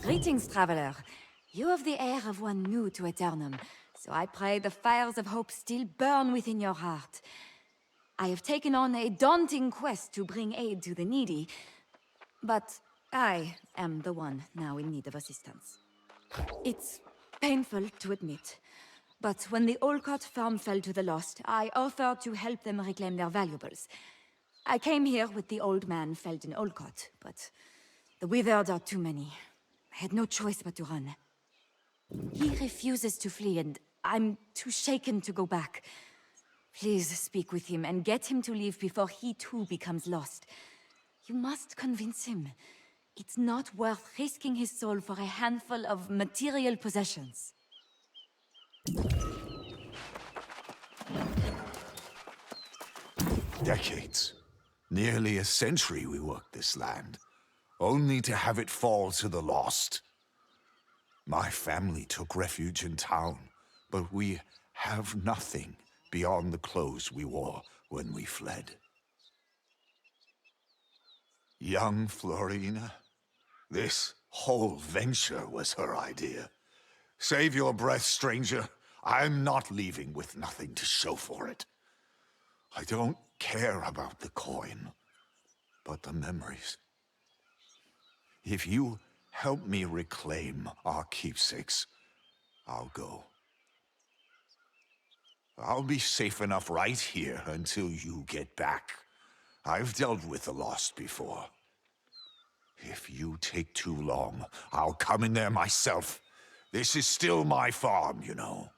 Greetings, traveler. You have the air of one new to Eternum, so I pray the fires of hope still burn within your heart. I have taken on a daunting quest to bring aid to the needy, but I am the one now in need of assistance. It's painful to admit, but when the Olcott farm fell to the lost, I offered to help them reclaim their valuables. I came here with the old man felled in Olcott, but the withered are too many. I had no choice but to run. He refuses to flee, and I'm too shaken to go back. Please speak with him and get him to leave before he too becomes lost. You must convince him. It's not worth risking his soul for a handful of material possessions. Decades. Nearly a century we worked this land, only to have it fall to the lost. My family took refuge in town, but we have nothing beyond the clothes we wore when we fled. Young Florina, this whole venture was her idea. Save your breath, stranger. I'm not leaving with nothing to show for it. I don't care about the coin, but the memories. If you help me reclaim our keepsakes, I'll go. I'll be safe enough right here until you get back. I've dealt with the lost before. If you take too long, I'll come in there myself. This is still my farm, you know.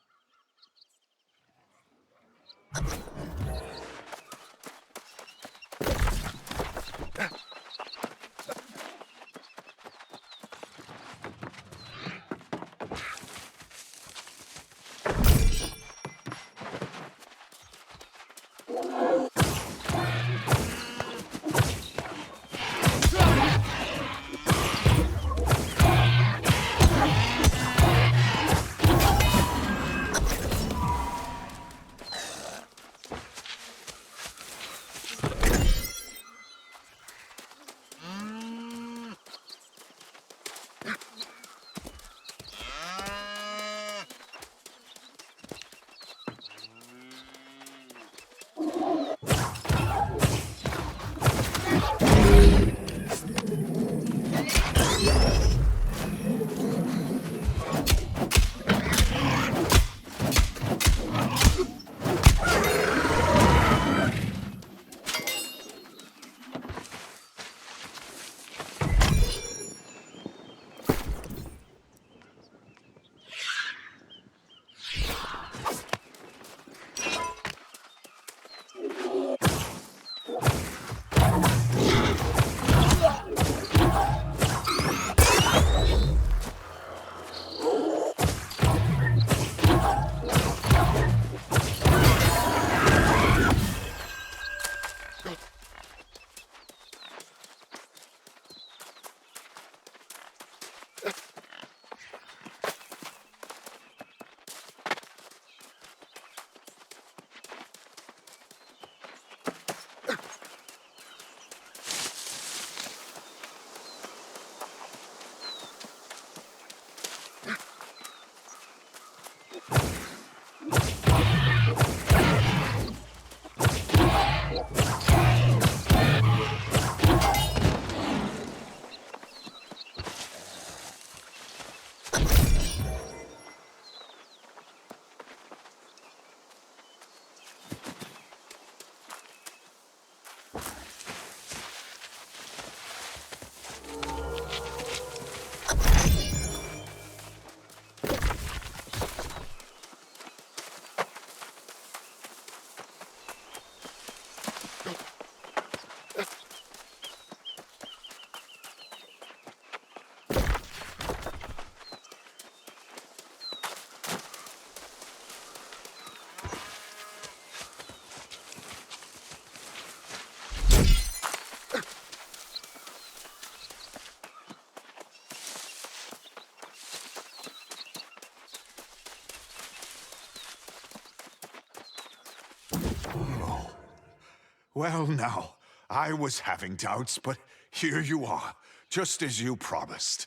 Well now, I was having doubts, but here you are, just as you promised.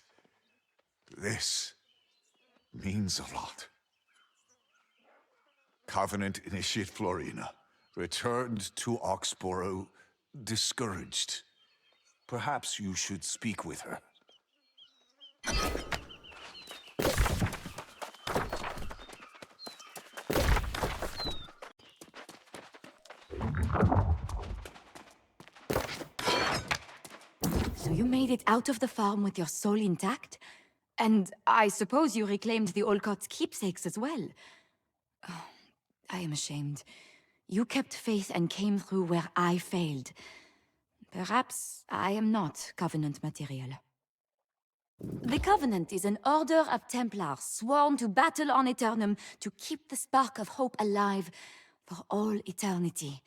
This means a lot. Covenant Initiate Florina returned to Oxborough discouraged. Perhaps you should speak with her. So you made it out of the farm with your soul intact? And I suppose you reclaimed the Olcott's keepsakes as well? Oh, I am ashamed. You kept faith and came through where I failed. Perhaps I am not Covenant material. The Covenant is an order of Templars sworn to battle on Eternum to keep the spark of hope alive for all eternity.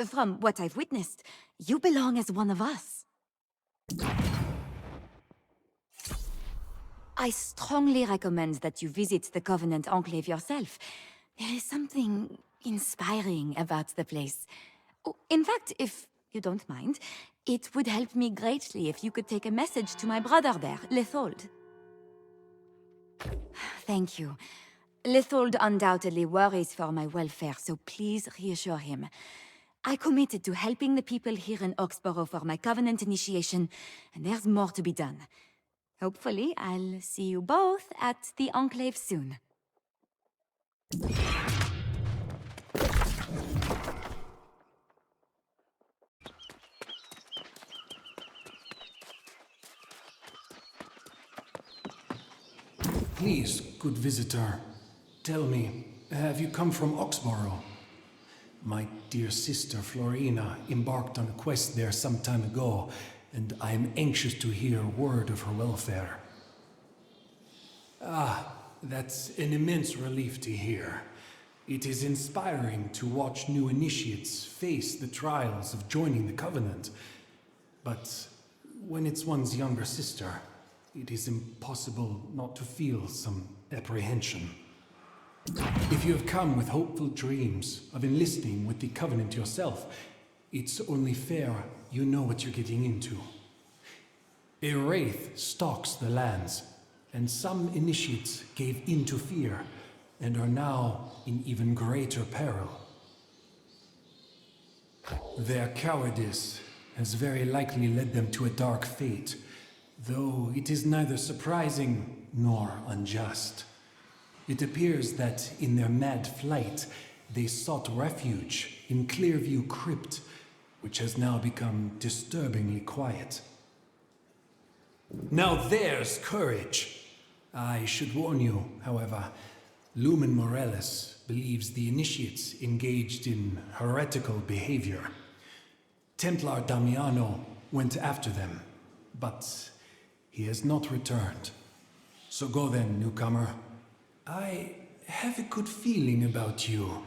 From what I've witnessed, you belong as one of us. I strongly recommend that you visit the Covenant Enclave yourself. There is something inspiring about the place. Oh, in fact, if you don't mind, it would help me greatly if you could take a message to my brother there, Lithold. Thank you. Lithold undoubtedly worries for my welfare, so please reassure him. I committed to helping the people here in Oxborough for my Covenant initiation, and there's more to be done. Hopefully, I'll see you both at the Enclave soon. Please, good visitor, tell me, have you come from Oxborough? My dear sister Florina embarked on a quest there some time ago, and I am anxious to hear word of her welfare. Ah, that's an immense relief to hear. It is inspiring to watch new initiates face the trials of joining the Covenant. But when it's one's younger sister, it is impossible not to feel some apprehension. If you have come with hopeful dreams of enlisting with the Covenant yourself, it's only fair you know what you're getting into. A wraith stalks the lands, and some initiates gave in to fear and are now in even greater peril. Their cowardice has very likely led them to a dark fate, though it is neither surprising nor unjust. It appears that in their mad flight, they sought refuge in Clearview Crypt, which has now become disturbingly quiet. Now there's courage! I should warn you, however, Lumen Morellis believes the initiates engaged in heretical behavior. Templar Damiano went after them, but he has not returned. So go then, newcomer. I have a good feeling about you.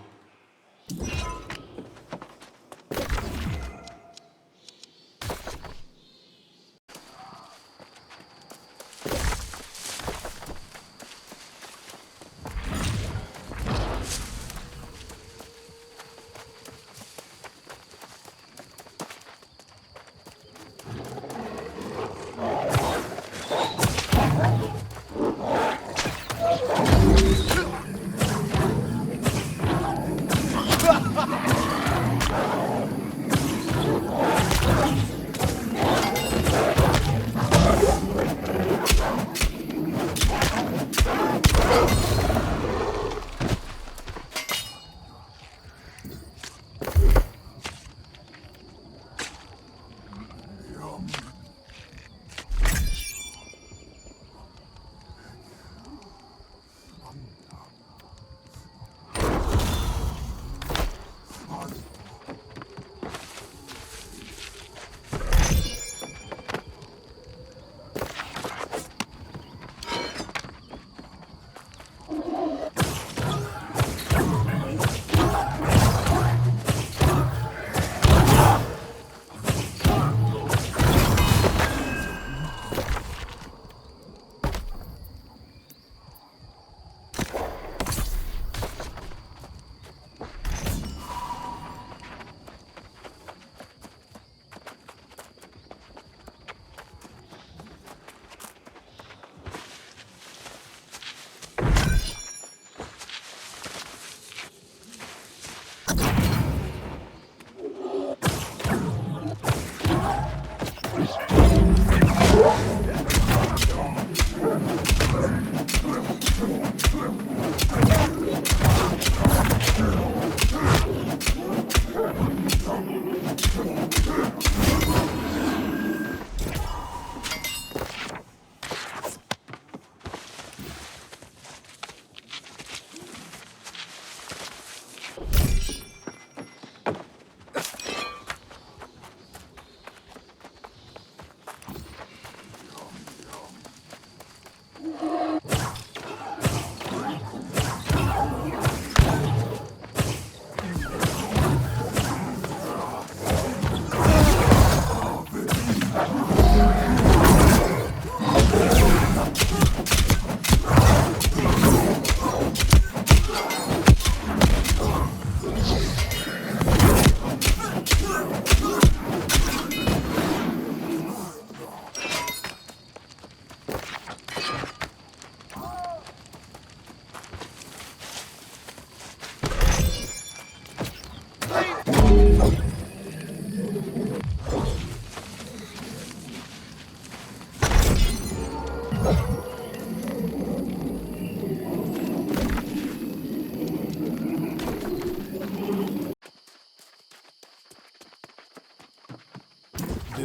The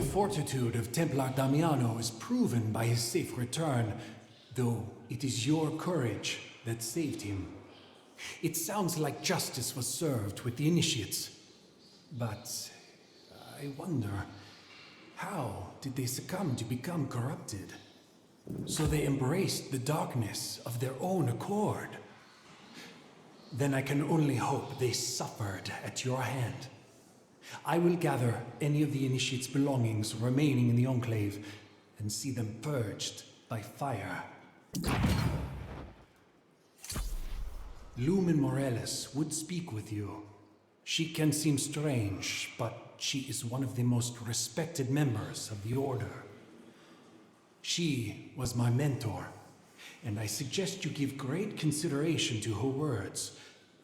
fortitude of Templar Damiano is proven by his safe return, though it is your courage that saved him. It sounds like justice was served with the initiates, but I wonder, how did they succumb to become corrupted? So they embraced the darkness of their own accord. Then I can only hope they suffered at your hand. I will gather any of the initiates' belongings remaining in the Enclave and see them purged by fire. Lumen Morales would speak with you. She can seem strange, but she is one of the most respected members of the Order. She was my mentor, and I suggest you give great consideration to her words,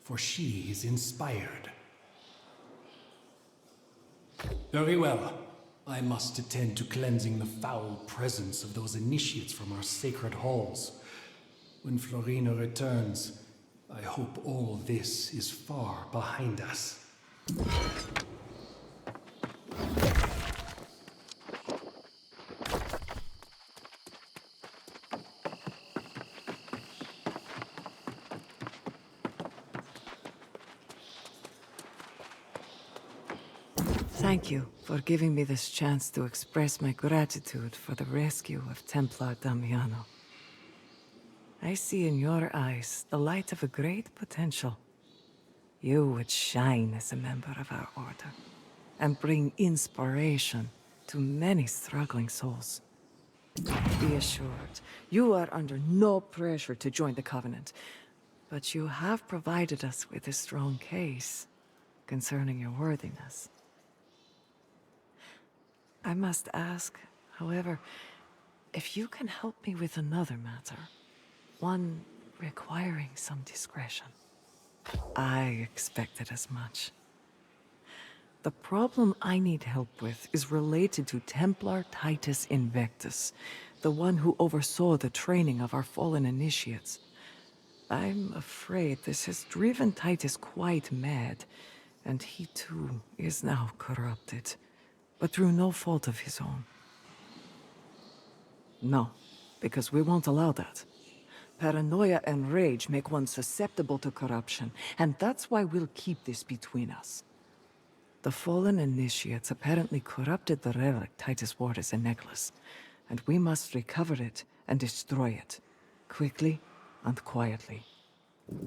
for she is inspired. Very well. I must attend to cleansing the foul presence of those initiates from our sacred halls. When Florina returns, I hope all this is far behind us. Thank you for giving me this chance to express my gratitude for the rescue of Templar Damiano. I see in your eyes the light of a great potential. You would shine as a member of our order, and bring inspiration to many struggling souls. Be assured, you are under no pressure to join the Covenant, but you have provided us with a strong case concerning your worthiness. I must ask, however, if you can help me with another matter, one requiring some discretion. I expected as much. The problem I need help with is related to Templar Titus Invictus, the one who oversaw the training of our fallen initiates. I'm afraid this has driven Titus quite mad, and he too is now corrupted, but through no fault of his own. No, because we won't allow that. Paranoia and rage make one susceptible to corruption, and that's why we'll keep this between us. The fallen initiates apparently corrupted the relic Titus wore as a necklace, and we must recover it and destroy it, quickly and quietly.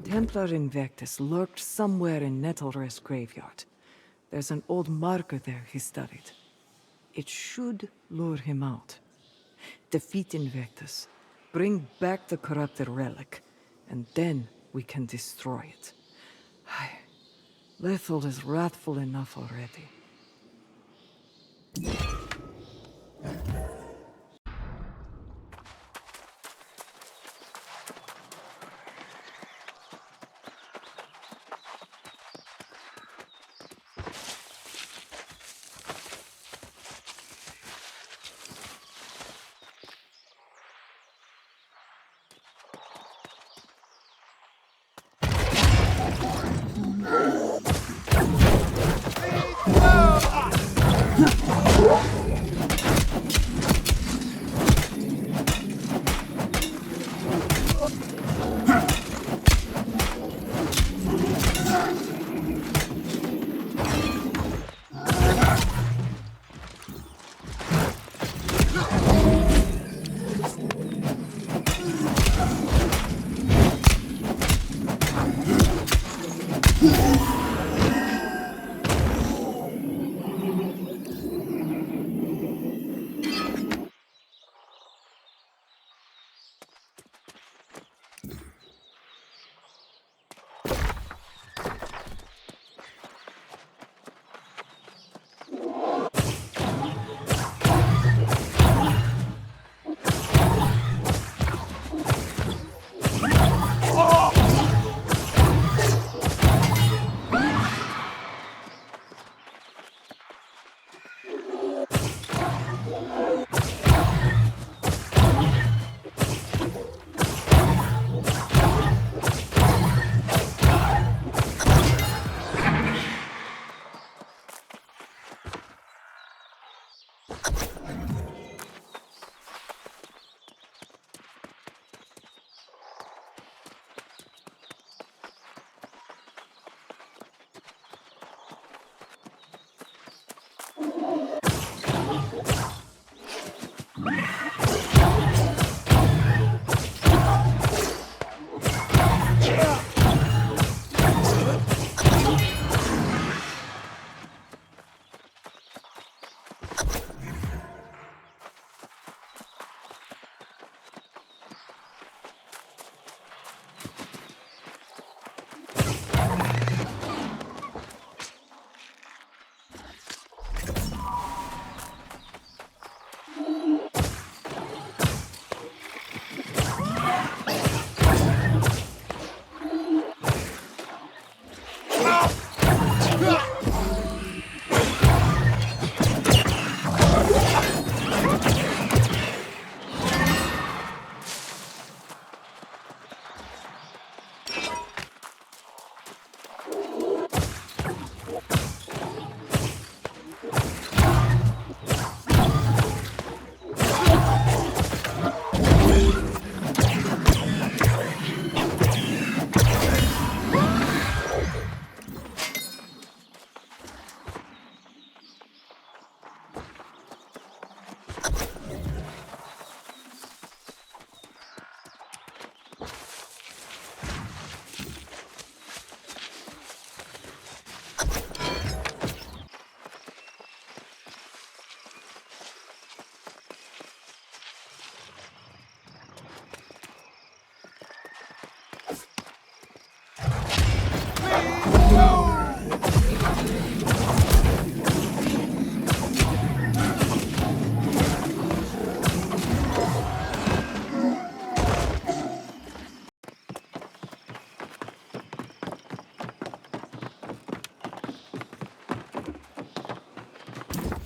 Templar Invictus lurked somewhere in Nettlrest graveyard. There's an old marker there he studied. It should lure him out. Defeat Invictus, bring back the corrupted relic, and then we can destroy it. Lethal is wrathful enough already.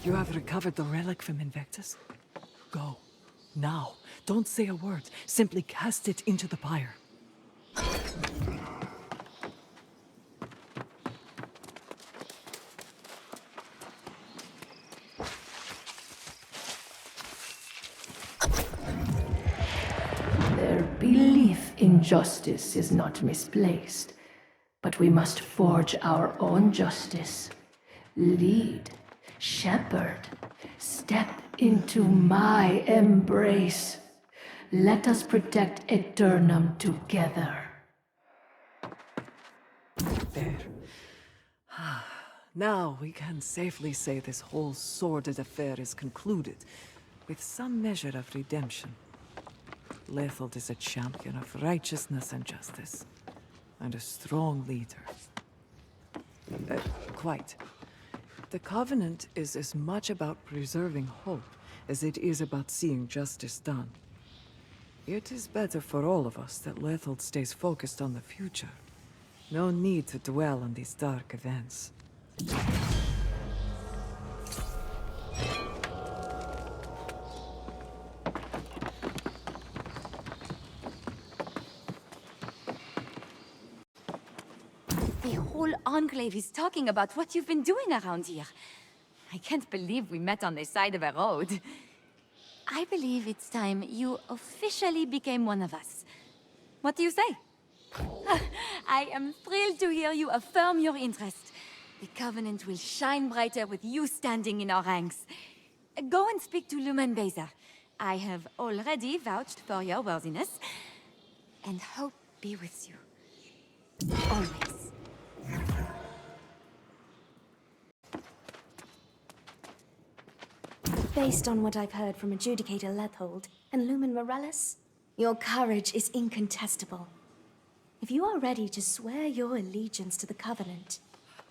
You have recovered the relic from Invectus? Go. Now. Don't say a word. Simply cast it into the pyre. Their belief in justice is not misplaced, but we must forge our own justice. Lead, shepherd, step into my embrace. Let us protect Aeternum together. There. Now we can safely say this whole sordid affair is concluded, with some measure of redemption. Lethold is a champion of righteousness and justice, and a strong leader. Quite. The Covenant is as much about preserving hope as it is about seeing justice done. It is better for all of us that Lethold stays focused on the future. No need to dwell on these dark events. The whole Enclave is talking about what you've been doing around here. I can't believe we met on the side of a road. I believe it's time you officially became one of us. What do you say? I am thrilled to hear you affirm your interest. The Covenant will shine brighter with you standing in our ranks. Go and speak to Lumen Baser. I have already vouched for your worthiness. And hope be with you. Always. Based on what I've heard from Adjudicator Lethold and Lumen Morales, your courage is incontestable. If you are ready to swear your allegiance to the Covenant,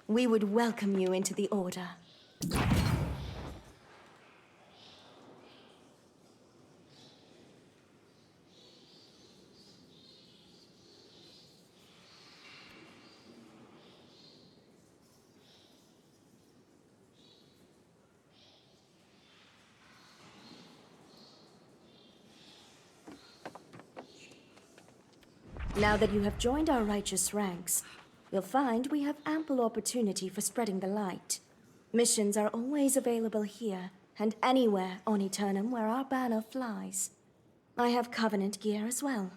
we would welcome you into the Order. Now that you have joined our righteous ranks, you'll find we have ample opportunity for spreading the light. Missions are always available here, and anywhere on Aeternum where our banner flies. I have Covenant gear as well.